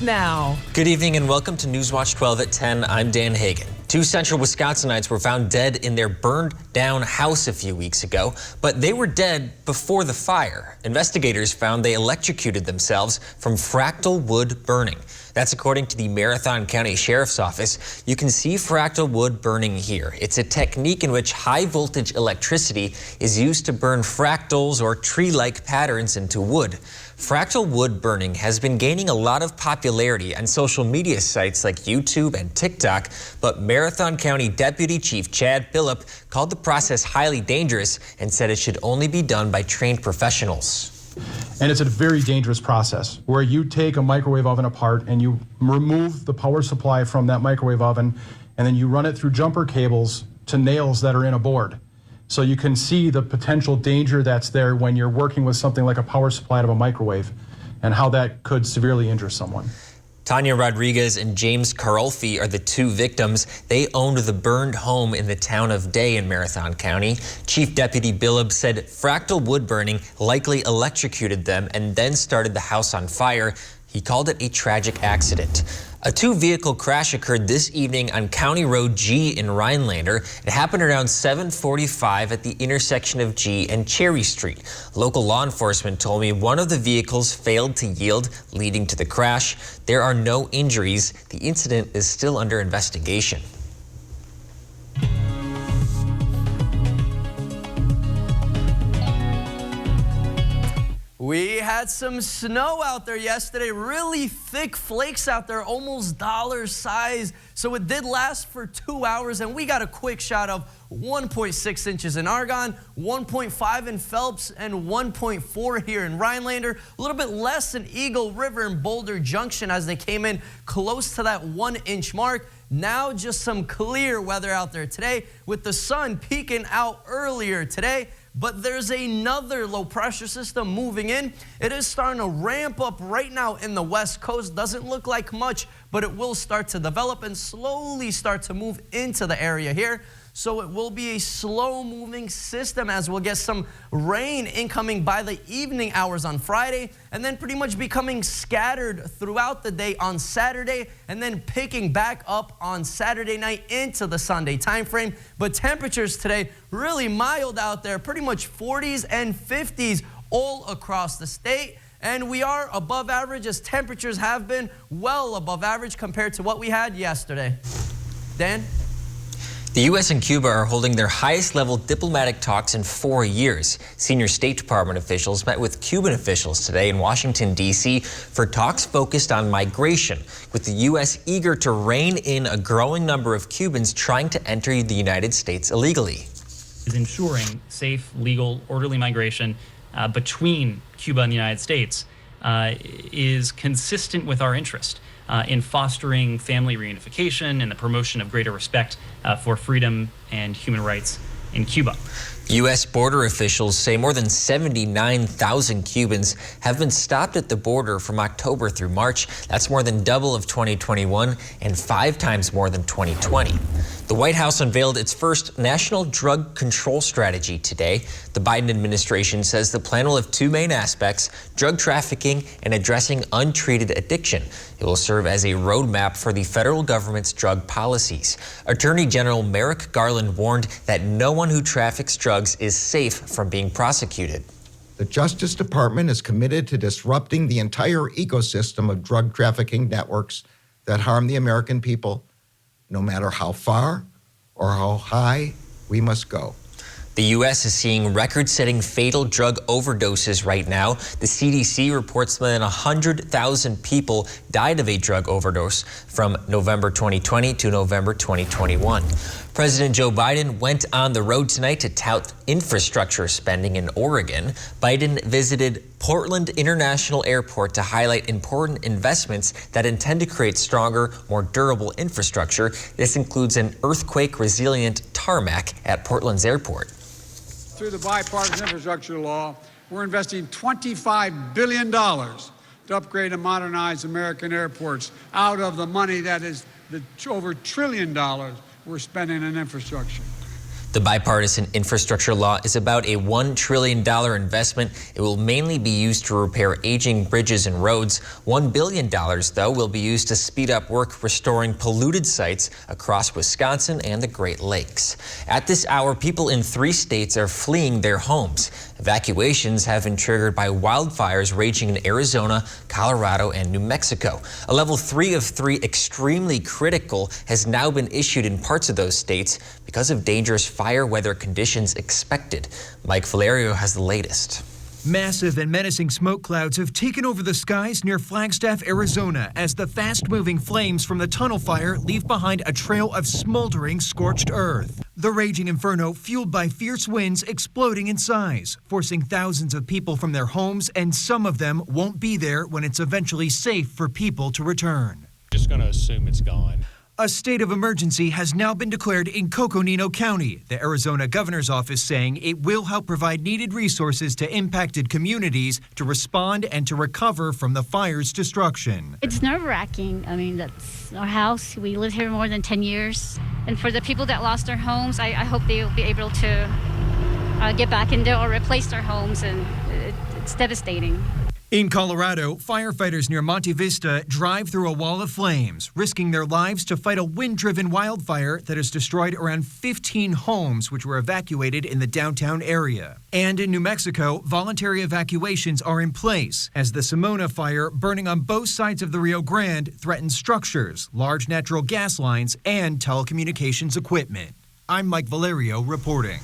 Now. Good evening and welcome to Newswatch 12 at 10. I'm Dan Hagan. Two central Wisconsinites were found dead in their burned down house a few weeks ago, but they were dead before the fire. Investigators found they electrocuted themselves from fractal wood burning. That's according to the Marathon County Sheriff's Office. You can see fractal wood burning here. It's a technique in which high voltage electricity is used to burn fractals or tree-like patterns into wood. Fractal wood burning has been gaining a lot of popularity on social media sites like YouTube and TikTok, but Marathon County Deputy Chief Chad Phillip called the process highly dangerous and said it should only be done by trained professionals. And it's a very dangerous process where you take a microwave oven apart and you remove the power supply from that microwave oven, and then you run it through jumper cables to nails that are in a board. So you can see the potential danger that's there when you're working with something like a power supply out of a microwave and how that could severely injure someone. Tanya Rodriguez and James Karolphi are the two victims. They owned the burned home in the town of Day in Marathon County. Chief Deputy Billab said fractal wood burning likely electrocuted them and then started the house on fire. He called it a tragic accident. A two-vehicle crash occurred this evening on County Road G in Rhinelander. It happened around 7:45 at the intersection of G and Cherry Street. Local law enforcement told me one of the vehicles failed to yield, leading to the crash. There are no injuries. The incident is still under investigation. We had some snow out there yesterday, really thick flakes out there, almost dollar size. So it did last for 2 hours, and we got a quick shot of 1.6 inches in Argonne, 1.5 in Phelps, and 1.4 here in Rhinelander. A little bit less in Eagle River and Boulder Junction as they came in close to that 1 inch mark. Now just some clear weather out there today with the sun peeking out earlier today. But there's another low pressure system moving in. It is starting to ramp up right now in the west coast. Doesn't look like much, but it will start to develop and slowly start to move into the area here. So it will be a slow moving system as we'll get some rain incoming by the evening hours on Friday, and then pretty much becoming scattered throughout the day on Saturday, and then picking back up on Saturday night into the Sunday time frame. But temperatures today really mild out there, pretty much 40s and 50s all across the state. And we are above average as temperatures have been well above average compared to what we had yesterday. Dan? The U.S. and Cuba are holding their highest level diplomatic talks in 4 years. Senior State Department officials met with Cuban officials today in Washington, D.C. for talks focused on migration, with the U.S. eager to rein in a growing number of Cubans trying to enter the United States illegally. Is ensuring safe, legal, orderly migration between Cuba and the United States is consistent with our interest in fostering family reunification and the promotion of greater respect for freedom and human rights in Cuba. U.S. border officials say more than 79,000 Cubans have been stopped at the border from October through March. That's more than double of 2021 and 5 times more than 2020. The White House unveiled its first national drug control strategy today. The Biden administration says the plan will have 2 main aspects: drug trafficking and addressing untreated addiction. It will serve as a roadmap for the federal government's drug policies. Attorney General Merrick Garland warned that no one who traffics drugs is safe from being prosecuted. The Justice Department is committed to disrupting the entire ecosystem of drug trafficking networks that harm the American people, no matter how far or how high we must go. The U.S. is seeing record-setting fatal drug overdoses right now. The CDC reports more than 100,000 people died of a drug overdose from November 2020 to November 2021. President Joe Biden went on the road tonight to tout infrastructure spending in Oregon. Biden visited Portland International Airport to highlight important investments that intend to create stronger, more durable infrastructure. This includes an earthquake-resilient tarmac at Portland's airport. Through the bipartisan infrastructure law, we're investing $25 billion to upgrade and modernize American airports out of the money that is the over $1 trillion we're spending on infrastructure. The bipartisan infrastructure law is about a $1 trillion investment. It will mainly be used to repair aging bridges and roads. $1 billion, though, will be used to speed up work restoring polluted sites across Wisconsin and the Great Lakes. At this hour, people in 3 states are fleeing their homes. Evacuations have been triggered by wildfires raging in Arizona, Colorado, and New Mexico. A level 3 of 3 extremely critical has now been issued in parts of those states because of dangerous fire weather conditions expected. Mike Valerio has the latest. Massive and menacing smoke clouds have taken over the skies near Flagstaff, Arizona, as the fast-moving flames from the tunnel fire leave behind a trail of smoldering, scorched earth. The raging inferno, fueled by fierce winds, exploding in size, forcing thousands of people from their homes, and some of them won't be there when it's eventually safe for people to return. Just going to assume it's gone. A state of emergency has now been declared in Coconino County, the Arizona governor's office saying it will help provide needed resources to impacted communities to respond and to recover from the fire's destruction. It's nerve-wracking. I mean, that's our house. We lived here more than 10 years. And for the people that lost their homes, I hope they will be able to get back in there or replace their homes, and it's devastating. In Colorado, firefighters near Monte Vista drive through a wall of flames, risking their lives to fight a wind-driven wildfire that has destroyed around 15 homes, which were evacuated in the downtown area. And in New Mexico, voluntary evacuations are in place as the Simona fire, burning on both sides of the Rio Grande, threatens structures, large natural gas lines, and telecommunications equipment. I'm Mike Valerio reporting.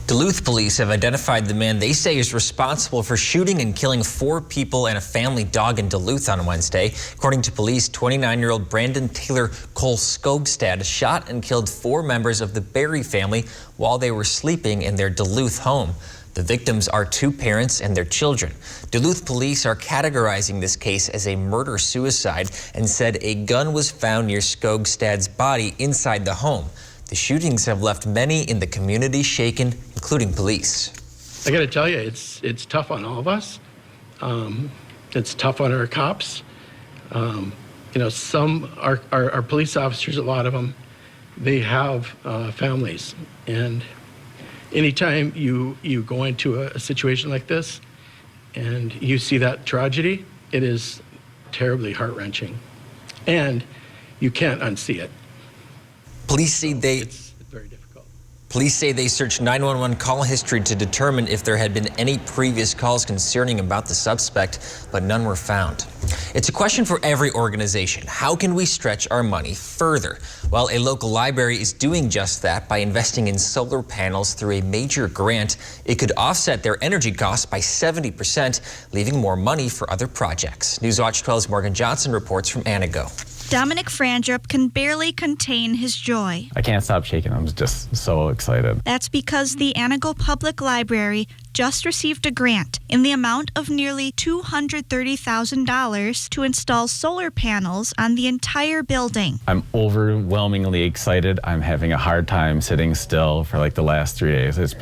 Duluth police have identified the man they say is responsible for shooting and killing 4 people and a family dog in Duluth on Wednesday. According to police, 29-year-old Brandon Taylor Cole Skogstad shot and killed 4 members of the Berry family while they were sleeping in their Duluth home. The victims are 2 parents and their children. Duluth police are categorizing this case as a murder-suicide and said a gun was found near Skogstad's body inside the home. The shootings have left many in the community shaken, including police. I got to tell you, it's tough on all of us. It's tough on our cops. Some our police officers, a lot of them, they have families, and anytime you go into a situation like this, and you see that tragedy, it is terribly heart-wrenching, and you can't unsee it. Police say It's very difficult. Police say they searched 911 call history to determine if there had been any previous calls concerning about the suspect, but none were found. It's a question for every organization. How can we stretch our money further? Well, a local library is doing just that by investing in solar panels through a major grant. It could offset their energy costs by 70%, leaving more money for other projects. Newswatch 12's Morgan Johnson reports from Anago. Dominic Frandrup can barely contain his joy. I can't stop shaking. I'm just so excited. That's because the Anago Public Library just received a grant in the amount of nearly $230,000 to install solar panels on the entire building. I'm overwhelmingly excited. I'm having a hard time sitting still for like the last 3 days. It's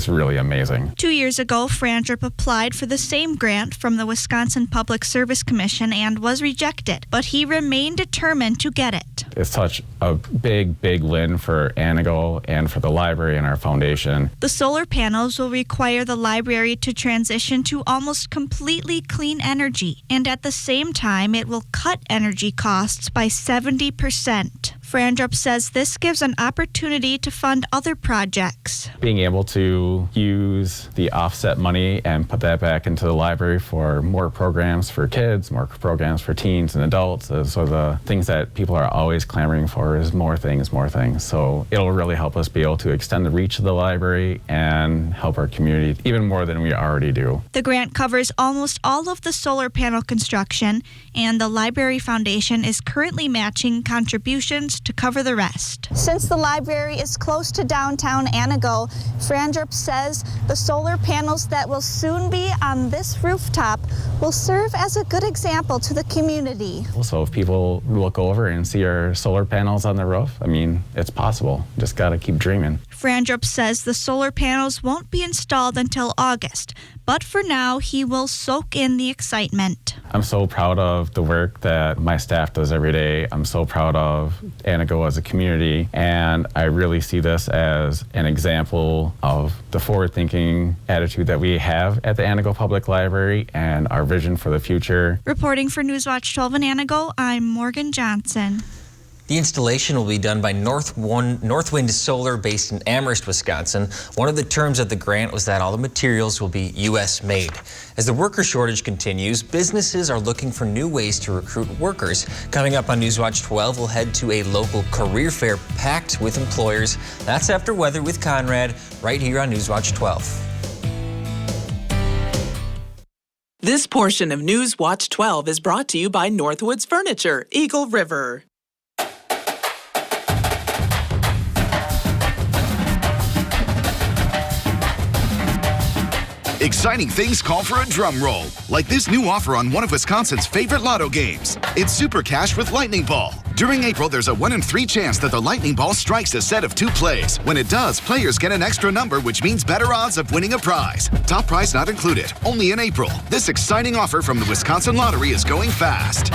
really amazing. 2 years ago, Frandrup applied for the same grant from the Wisconsin Public Service Commission and was rejected, but he remained determined to get it. It's such a big win for Anago and for the library and our foundation. The solar panels will require the library to transition to almost completely clean energy, and at the same time, it will cut energy costs by 70%. Frandrup says this gives an opportunity to fund other projects. Being able to use the offset money and put that back into the library for more programs for kids, more programs for teens and adults. So the things that people are always clamoring for is more things. So it'll really help us be able to extend the reach of the library and help our community even more than we already do. The grant covers almost all of the solar panel construction, and the Library Foundation is currently matching contributions to cover the rest. Since the library is close to downtown Anago, Frandrup says the solar panels that will soon be on this rooftop will serve as a good example to the community. So if people look over and see our solar panels on the roof, I mean, it's possible. Just got to keep dreaming. Frandrup says the solar panels won't be installed until August, but for now, he will soak in the excitement. I'm so proud of the work that my staff does every day. I'm so proud of Antigo as a community, and I really see this as an example of the forward-thinking attitude that we have at the Antigo Public Library and our vision for the future. Reporting for Newswatch 12 in Antigo, I'm Morgan Johnson. The installation will be done by Northwind Solar based in Amherst, Wisconsin. One of the terms of the grant was that all the materials will be U.S. made. As the worker shortage continues, businesses are looking for new ways to recruit workers. Coming up on Newswatch 12, we'll head to a local career fair packed with employers. That's After Weather with Conrad, right here on Newswatch 12. This portion of Newswatch 12 is brought to you by Northwoods Furniture, Eagle River. Exciting things call for a drum roll, like this new offer on one of Wisconsin's favorite lotto games. It's Super Cash with Lightning Ball. During April, there's a 1 in 3 chance that the Lightning Ball strikes a set of 2 plays. When it does, players get an extra number, which means better odds of winning a prize. Top prize not included, only in April. This exciting offer from the Wisconsin Lottery is going fast.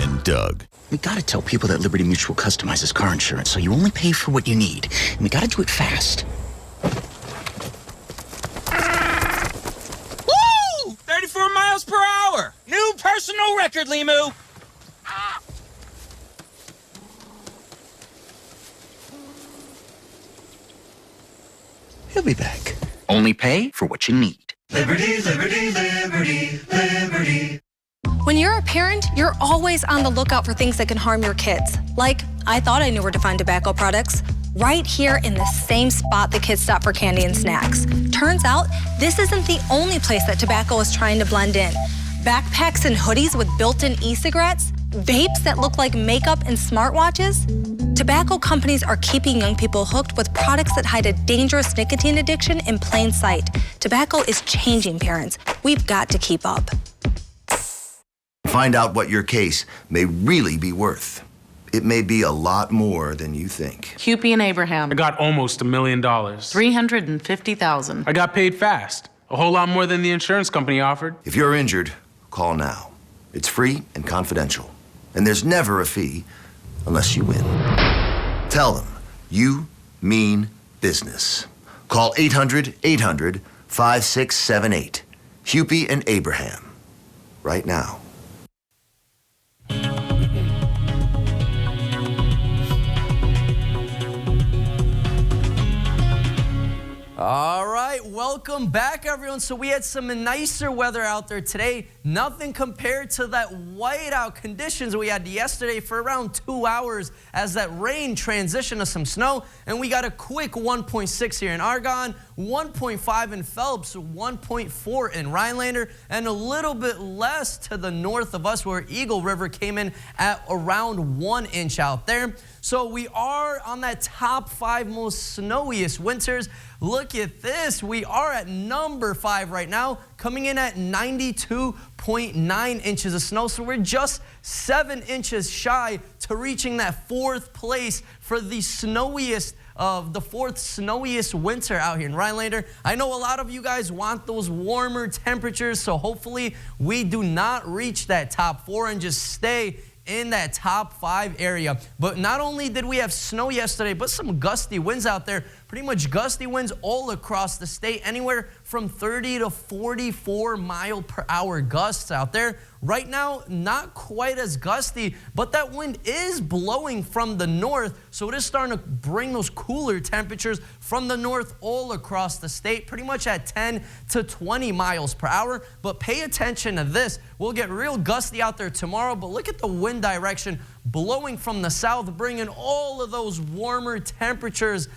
And Doug. We gotta tell people that Liberty Mutual customizes car insurance, so you only pay for what you need. And we gotta do it fast. Woo! 34 miles per hour! New personal record, Limu! He'll be back. Only pay for what you need. Liberty, liberty, liberty, liberty. When you're a parent, you're always on the lookout for things that can harm your kids. Like, I thought I knew where to find tobacco products. Right here in the same spot the kids stop for candy and snacks. Turns out, this isn't the only place that tobacco is trying to blend in. Backpacks and hoodies with built-in e-cigarettes, vapes that look like makeup and smartwatches. Tobacco companies are keeping young people hooked with products that hide a dangerous nicotine addiction in plain sight. Tobacco is changing parents. We've got to keep up. Find out what your case may really be worth. It may be a lot more than you think. Karolphi and Abraham. I got almost $1 million. $350,000. I got paid fast. A whole lot more than the insurance company offered. If you're injured, call now. It's free and confidential. And there's never a fee unless you win. Tell them you mean business. Call 800-800-5678. Karolphi and Abraham. Right now. All right, welcome back, everyone. So we had some nicer weather out there today. Nothing compared to that whiteout conditions we had yesterday for around 2 hours as that rain transitioned to some snow. And we got a quick 1.6 here in Argonne, 1.5 in Phelps, 1.4 in Rhinelander, and a little bit less to the north of us where Eagle River came in at around 1 inch out there. So we are on that top 5 most snowiest winters. Look at this. We are at number 5 right now, coming in at 92.9 inches of snow. So we're just 7 inches shy to reaching that 4th place for the snowiest of the 4th snowiest winter out here in Rhinelander. I know a lot of you guys want those warmer temperatures, so hopefully we do not reach that top 4 and just stay in that top 5 area. But not only did we have snow yesterday, but some gusty winds out there. Pretty much gusty winds all across the state, anywhere from 30 to 44 mile per hour gusts out there. Right now, not quite as gusty, but that wind is blowing from the north, so it is starting to bring those cooler temperatures from the north all across the state, pretty much at 10 to 20 miles per hour. But pay attention to this. We'll get real gusty out there tomorrow, but look at the wind direction blowing from the south, bringing all of those warmer temperatures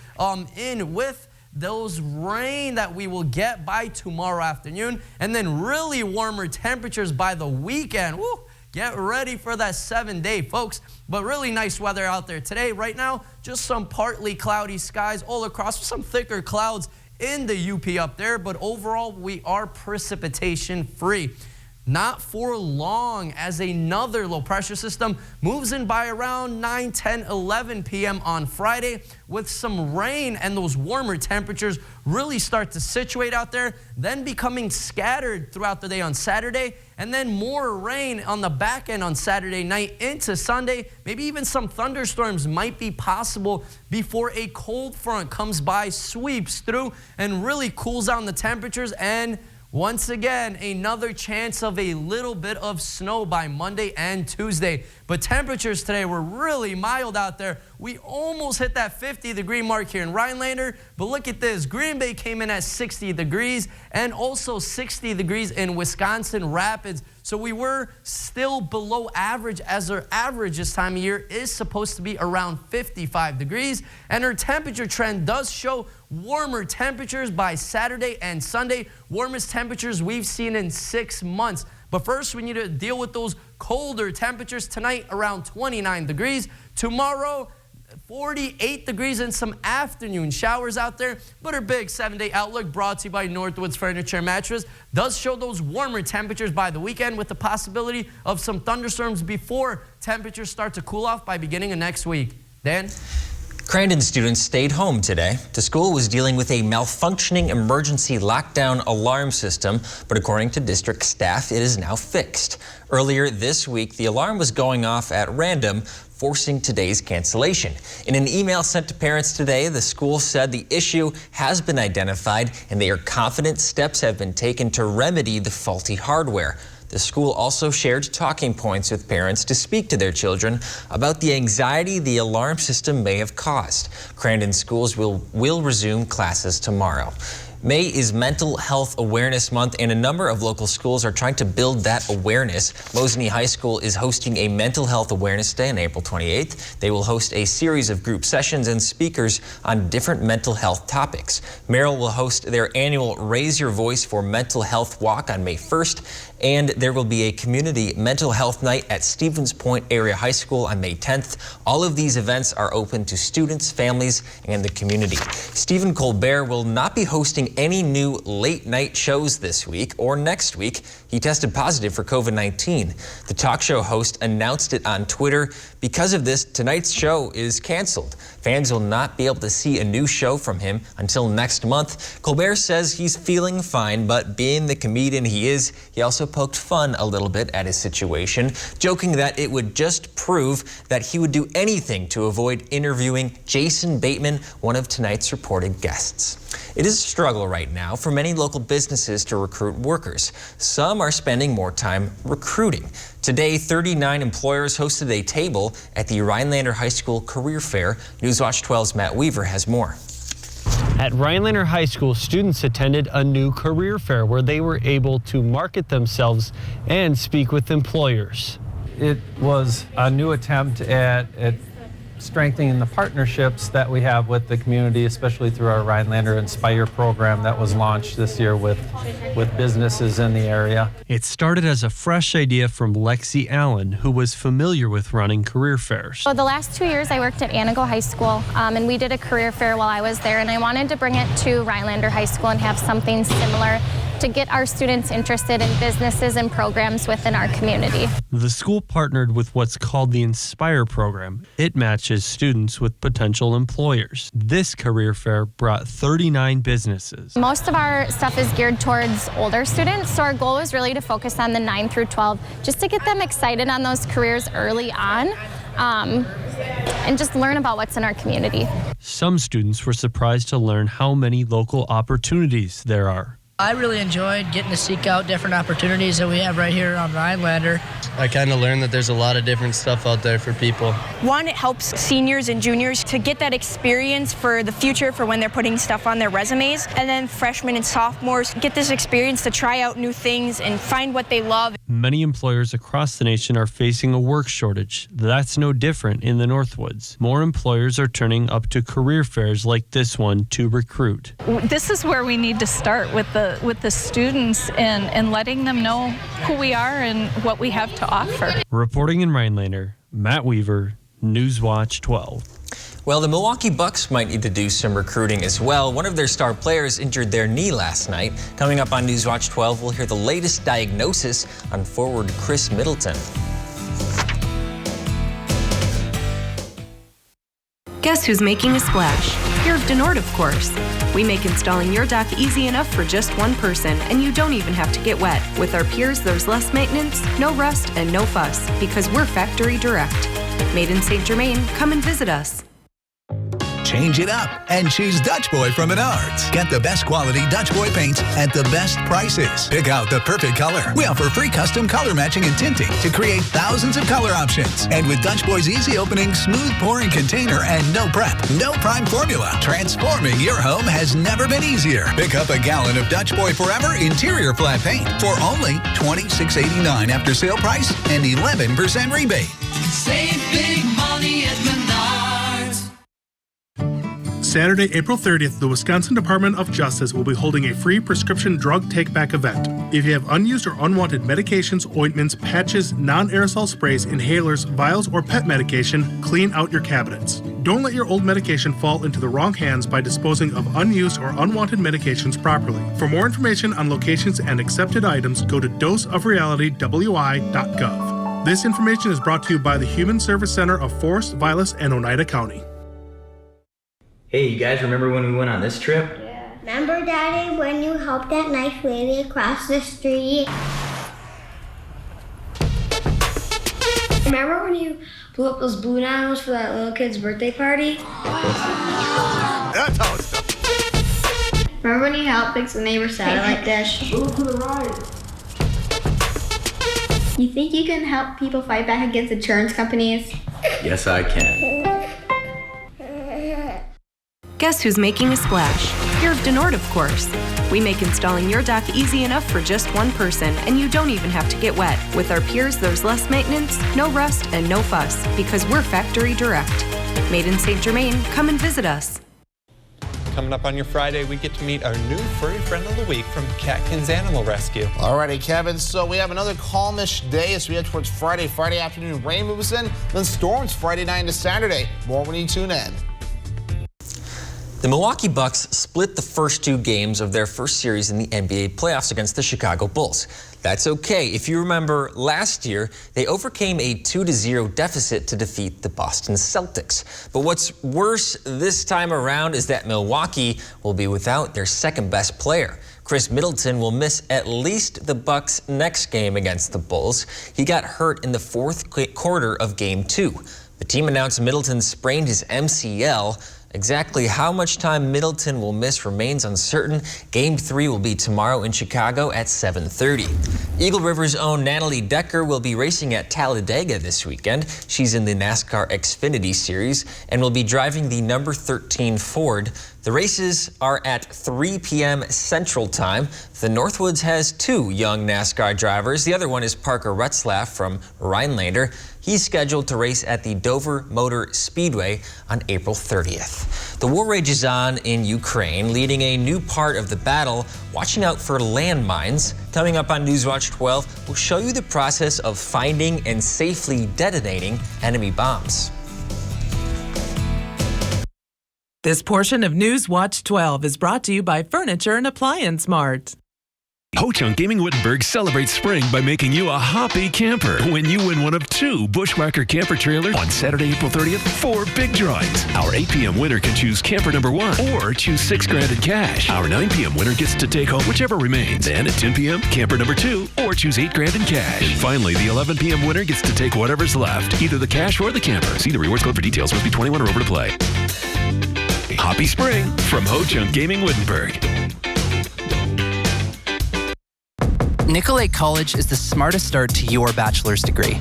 in with those rain that we will get by tomorrow afternoon, and then really warmer temperatures by the weekend. Woo, get ready for that 7-day, folks. But really nice weather out there today. Right now, just some partly cloudy skies all across, some thicker clouds in the UP up there, but overall we are precipitation free. not for long as another low pressure system moves in by around 9, 10, 11 p.m. on Friday, with some rain and those warmer temperatures really start to situate out there, then becoming scattered throughout the day on Saturday, and then more rain on the back end on Saturday night into Sunday. Maybe even some thunderstorms might be possible before a cold front comes by, sweeps through, and really cools down the temperatures. And once again, another chance of a little bit of snow by Monday and Tuesday. But temperatures today were really mild out there. We almost hit that 50-degree mark here in Rhinelander. But look at this. Green Bay came in at 60 degrees and also 60 degrees in Wisconsin Rapids. So we were still below average, as our average this time of year is supposed to be around 55 degrees. And our temperature trend does show warmer temperatures by Saturday and Sunday. Warmest temperatures we've seen in 6 months. But first, we need to deal with those colder temperatures. Tonight, around 29 degrees. Tomorrow, 48 degrees and some afternoon showers out there. But our big 7-day outlook, brought to you by Northwoods Furniture and Mattress, does show those warmer temperatures by the weekend, with the possibility of some thunderstorms before temperatures start to cool off by beginning of next week. Dan? Crandon students stayed home today. The school was dealing with a malfunctioning emergency lockdown alarm system, but according to district staff, it is now fixed. Earlier this week, the alarm was going off at random, forcing today's cancellation. In an email sent to parents today, the school said the issue has been identified and they are confident steps have been taken to remedy the faulty hardware. The school also shared talking points with parents to speak to their children about the anxiety the alarm system may have caused. Crandon schools will resume classes tomorrow. May is Mental Health Awareness Month, and a number of local schools are trying to build that awareness. Mosinee High School is hosting a Mental Health Awareness Day on April 28th. They will host a series of group sessions and speakers on different mental health topics. Merrill will host their annual Raise Your Voice for Mental Health Walk on May 1st, and there will be a community mental health night at Stevens Point Area High School on May 10th. All of these events are open to students, families, and the community. Stephen Colbert will not be hosting any new late night shows this week or next week. He tested positive for COVID-19. The talk show host announced it on Twitter. Because of this, tonight's show is canceled. Fans will not be able to see a new show from him until next month. Colbert says he's feeling fine, but being the comedian he is, he also poked fun a little bit at his situation, joking that it would just prove that he would do anything to avoid interviewing Jason Bateman, one of tonight's reported guests. It is a struggle right now for many local businesses to recruit workers. Some are spending more time recruiting. Today, 39 employers hosted a table at the Rhinelander High School Career Fair. Newswatch 12's Matt Weaver has more. At Rhinelander High School, students attended a new career fair where they were able to market themselves and speak with employers. It was a new attempt at strengthening the partnerships that we have with the community, especially through our Rhinelander Inspire program that was launched this year with businesses in the area. It started as a fresh idea from Lexi Allen, who was familiar with running career fairs. So the last 2 years I worked at Anago High School, and we did a career fair while I was there, and I wanted to bring it to Rhinelander High School and have something similar to get our students interested in businesses and programs within our community. The school partnered with what's called the Inspire program. It matches students with potential employers. This career fair brought 39 businesses. Most of our stuff is geared towards older students, so our goal is really to focus on the 9 through 12, just to get them excited on those careers early on. And just learn about what's in our community. Some students were surprised to learn how many local opportunities there are. I really enjoyed getting to seek out different opportunities that we have right here on Rhinelander. I kind of learned that there's a lot of different stuff out there for people. One, it helps seniors and juniors to get that experience for the future for when they're putting stuff on their resumes. And then freshmen and sophomores get this experience to try out new things and find what they love. Many employers across the nation are facing a work shortage. That's no different in the Northwoods. More employers are turning up to career fairs like this one to recruit. This is where we need to start with the students and letting them know who we are and what we have to offer. Reporting in Rhinelander, Matt Weaver, Newswatch 12. Well, the Milwaukee Bucks might need to do some recruiting as well. One of their star players injured their knee last night. Coming up on Newswatch 12, we'll hear the latest diagnosis on forward Chris Middleton. Guess who's making a splash? You're of Denord, of course. We make installing your dock easy enough for just one person, and you don't even have to get wet. With our piers, there's less maintenance, no rust, and no fuss, because we're factory direct. Made in St. Germain, come and visit us. Change it up and choose Dutch Boy from Menards. Get the best quality Dutch Boy paints at the best prices. Pick out the perfect color. We offer free custom color matching and tinting to create thousands of color options. And with Dutch Boy's easy opening, smooth pouring container, and no prep, no prime formula, transforming your home has never been easier. Pick up a gallon of Dutch Boy Forever interior flat paint for only $26.89 after sale price and 11% rebate. Save big money at Menards. Saturday, April 30th, the Wisconsin Department of Justice will be holding a free prescription drug take-back event. If you have unused or unwanted medications, ointments, patches, non-aerosol sprays, inhalers, vials, or pet medication, clean out your cabinets. Don't let your old medication fall into the wrong hands by disposing of unused or unwanted medications properly. For more information on locations and accepted items, go to doseofrealitywi.gov. This information is brought to you by the Human Service Center of Forest, Vilas, and Oneida County. Hey, you guys remember when we went on this trip? Yeah. Remember, Daddy, when you helped that nice lady across the street? Remember when you blew up those balloon animals for that little kid's birthday party? That's how it's done. Remember when you helped fix the neighbor's satellite dish? Move to the right. You think you can help people fight back against insurance companies? Yes, I can. Guess who's making a splash? You're of Denord, of course. We make installing your dock easy enough for just one person, and you don't even have to get wet. With our piers, there's less maintenance, no rust, and no fuss, because we're factory direct. Made in St. Germain, come and visit us. Coming up on your Friday, we get to meet our new furry friend of the week from Catkins Animal Rescue. Alrighty, Kevin, so we have another calmish day as we head towards Friday. Friday afternoon, rain moves in, then storms Friday night into Saturday. More when you tune in. The Milwaukee Bucks split the first two games of their first series in the NBA playoffs against the Chicago Bulls. That's okay. If you remember last year, they overcame a 2-0 deficit to defeat the Boston Celtics. But what's worse this time around is that Milwaukee will be without their second best player. Chris Middleton will miss at least the Bucks' next game against the Bulls. He got hurt in the fourth quarter of Game 2. The team announced Middleton sprained his MCL. Exactly how much time Middleton will miss remains uncertain. Game 3 will be tomorrow in Chicago at 7:30. Eagle River's own Natalie Decker will be racing at Talladega this weekend. She's in the NASCAR Xfinity Series and will be driving the number 13 Ford. The races are at 3 p.m. Central Time. The Northwoods has two young NASCAR drivers. The other one is Parker Retzlaff from Rhinelander. He's scheduled to race at the Dover Motor Speedway on April 30th. The war rages on in Ukraine, leading a new part of the battle, watching out for landmines. Coming up on Newswatch 12, we'll show you the process of finding and safely detonating enemy bombs. This portion of Newswatch 12 is brought to you by Furniture and Appliance Mart. Ho-Chunk Gaming Wittenberg celebrates spring by making you a happy camper when you win one of two Bushwhacker camper trailers on Saturday, April 30th, 4 big drawings. Our 8 p.m. winner can choose camper number 1 or choose $6,000 in cash. Our 9 p.m. winner gets to take home whichever remains. Then at 10 p.m., camper number 2 or choose $8,000 in cash. And finally, the 11 p.m. winner gets to take whatever's left, either the cash or the camper. See the rewards code for details. Must be 21 or over to play. Happy spring from Ho-Chunk Gaming Wittenberg. Nicolet College is the smartest start to your bachelor's degree.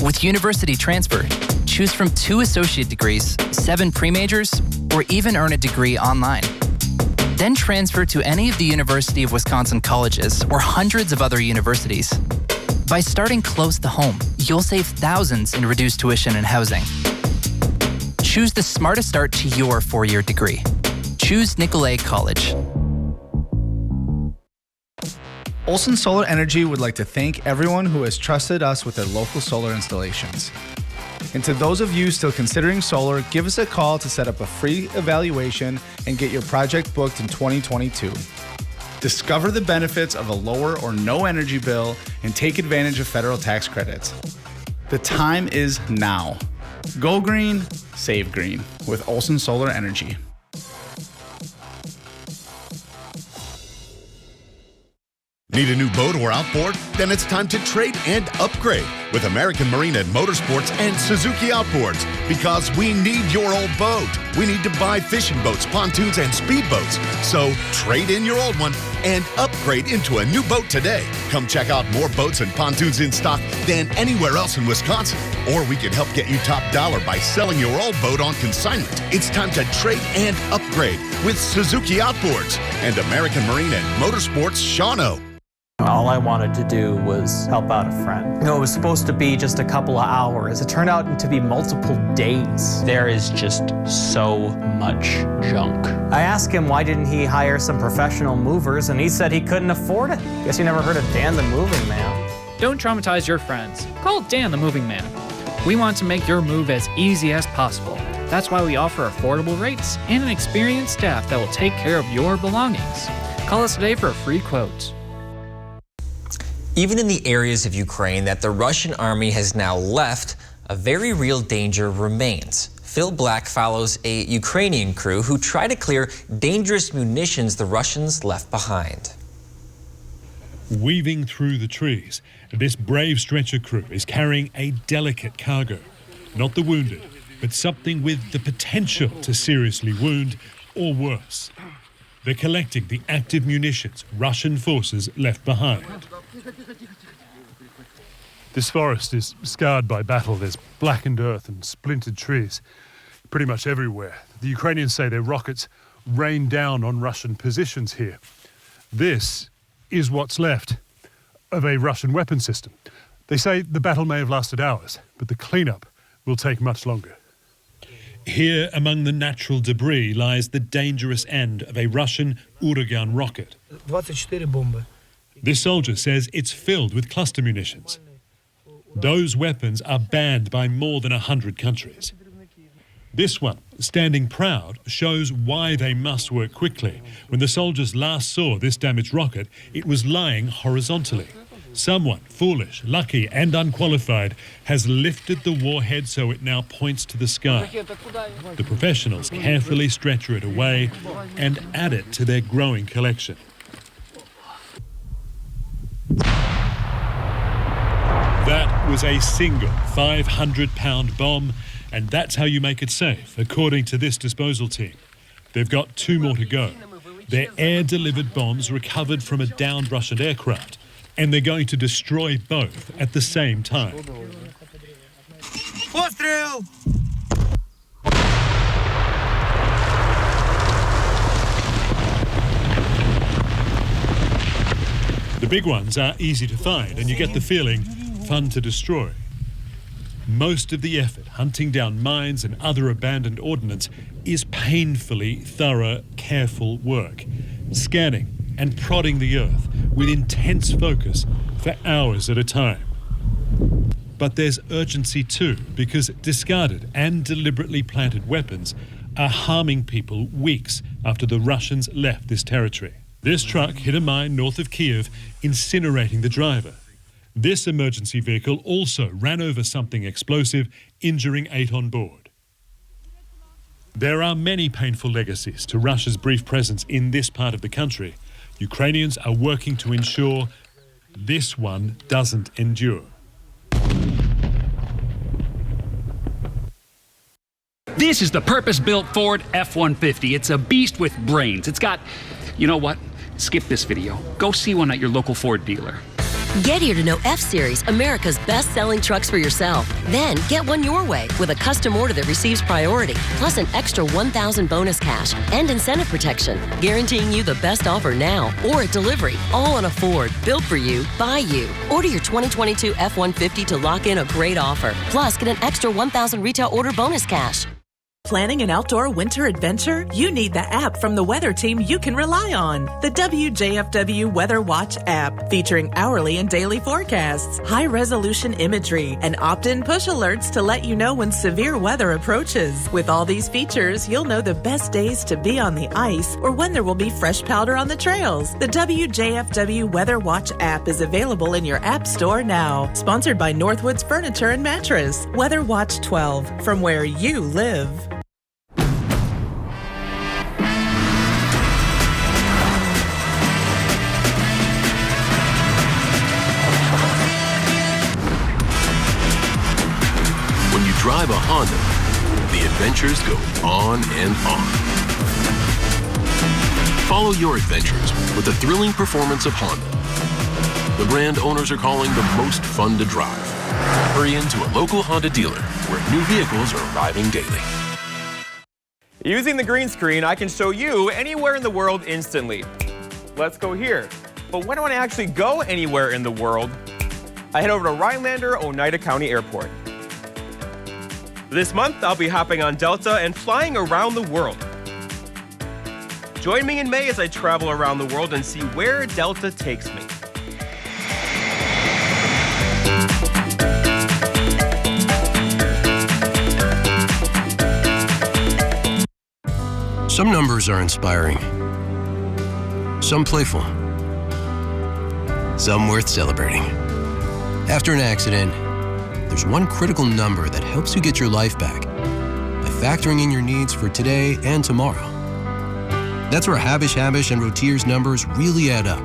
With university transfer, choose from 2 associate degrees, 7 pre-majors, or even earn a degree online. Then transfer to any of the University of Wisconsin colleges or hundreds of other universities. By starting close to home, you'll save thousands in reduced tuition and housing. Choose the smartest start to your 4-year degree. Choose Nicolet College. Olson Solar Energy would like to thank everyone who has trusted us with their local solar installations. And to those of you still considering solar, give us a call to set up a free evaluation and get your project booked in 2022. Discover the benefits of a lower or no energy bill and take advantage of federal tax credits. The time is now. Go green, save green with Olson Solar Energy. Need a new boat or outboard? Then it's time to trade and upgrade with American Marine and Motorsports and Suzuki Outboards, because we need your old boat. We need to buy fishing boats, pontoons, and speedboats. So trade in your old one and upgrade into a new boat today. Come check out more boats and pontoons in stock than anywhere else in Wisconsin. Or we can help get you top dollar by selling your old boat on consignment. It's time to trade and upgrade with Suzuki Outboards and American Marine and Motorsports Shawano. All I wanted to do was help out a friend. It was supposed to be just a couple of hours. It turned out to be multiple days. There is just so much junk. I asked him why didn't he hire some professional movers, and he said he couldn't afford it. Guess you never heard of Dan the Moving Man. Don't traumatize your friends. Call Dan the Moving Man. We want to make your move as easy as possible. That's why we offer affordable rates and an experienced staff that will take care of your belongings. Call us today for a free quote. Even in the areas of Ukraine that the Russian army has now left, a very real danger remains. Phil Black follows a Ukrainian crew who try to clear dangerous munitions the Russians left behind. Weaving through the trees, this brave stretcher crew is carrying a delicate cargo. Not the wounded, but something with the potential to seriously wound or worse. They're collecting the active munitions Russian forces left behind. This forest is scarred by battle. There's blackened earth and splintered trees pretty much everywhere. The Ukrainians say their rockets rain down on Russian positions here. This is what's left of a Russian weapon system. They say the battle may have lasted hours, but the cleanup will take much longer. Here, among the natural debris, lies the dangerous end of a Russian Uragan rocket. 24 bomby. This soldier says it's filled with cluster munitions. Those weapons are banned by more than 100 countries. This one, standing proud, shows why they must work quickly. When the soldiers last saw this damaged rocket, it was lying horizontally. Someone, foolish, lucky, and unqualified, has lifted the warhead so it now points to the sky. The professionals carefully stretcher it away and add it to their growing collection. That was a single 500-pound bomb, and that's how you make it safe, according to this disposal team. They've got 2 more to go. They're air-delivered bombs recovered from a downed Russian aircraft, and they're going to destroy both at the same time. Пострел! The big ones are easy to find, and you get the feeling fun to destroy. Most of the effort hunting down mines and other abandoned ordnance is painfully thorough, careful work, scanning and prodding the earth with intense focus for hours at a time. But there's urgency too, because discarded and deliberately planted weapons are harming people weeks after the Russians left this territory. This truck hit a mine north of Kiev, incinerating the driver. This emergency vehicle also ran over something explosive, injuring 8 on board. There are many painful legacies to Russia's brief presence in this part of the country. Ukrainians are working to ensure this one doesn't endure. This is the purpose-built Ford F-150. It's a beast with brains. It's got, you know what? Skip this video. Go see one at your local Ford dealer. Get here to know F-Series, America's best-selling trucks for yourself. Then get one your way with a custom order that receives priority, plus an extra $1,000 bonus cash and incentive protection, guaranteeing you the best offer now or at delivery, all on a Ford, built for you, by you. Order your 2022 F-150 to lock in a great offer, plus get an extra $1,000 retail order bonus cash. Planning an outdoor winter adventure? You need the app from the weather team you can rely on. The WJFW Weather Watch app, featuring hourly and daily forecasts, high-resolution imagery, and opt-in push alerts to let you know when severe weather approaches. With all these features, you'll know the best days to be on the ice or when there will be fresh powder on the trails. The WJFW Weather Watch app is available in your app store now. Sponsored by Northwoods Furniture and Mattress. Weather Watch 12, from where you live. When you drive a Honda, the adventures go on and on. Follow your adventures with the thrilling performance of Honda, the brand owners are calling the most fun to drive. Hurry into a local Honda dealer where new vehicles are arriving daily. Using the green screen, I can show you anywhere in the world instantly. Let's go here. But when do I actually go anywhere in the world? I head over to Rhinelander, Oneida County Airport. This month, I'll be hopping on Delta and flying around the world. Join me in May as I travel around the world and see where Delta takes me. Some numbers are inspiring, some playful, some worth celebrating. After an accident, there's one critical number that helps you get your life back by factoring in your needs for today and tomorrow. That's where Habish and Rotier's numbers really add up.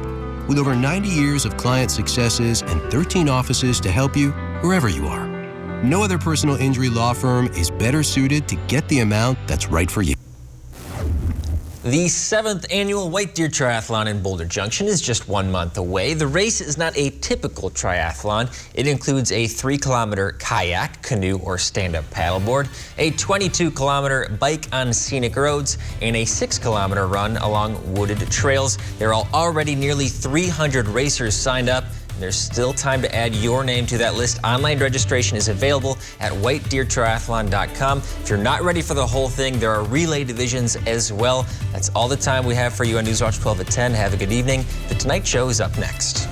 With over 90 years of client successes and 13 offices to help you wherever you are. No other personal injury law firm is better suited to get the amount that's right for you. The 7th annual White Deer Triathlon in Boulder Junction is just 1 month away. The race is not a typical triathlon. It includes a 3-kilometer kayak, canoe, or stand-up paddleboard, a 22-kilometer bike on scenic roads, and a 6-kilometer run along wooded trails. There are already nearly 300 racers signed up. There's still time to add your name to that list. Online registration is available at whitedeertriathlon.com. If you're not ready for the whole thing, there are relay divisions as well. That's all the time we have for you on Newswatch 12 at 10. Have a good evening. The Tonight Show is up next.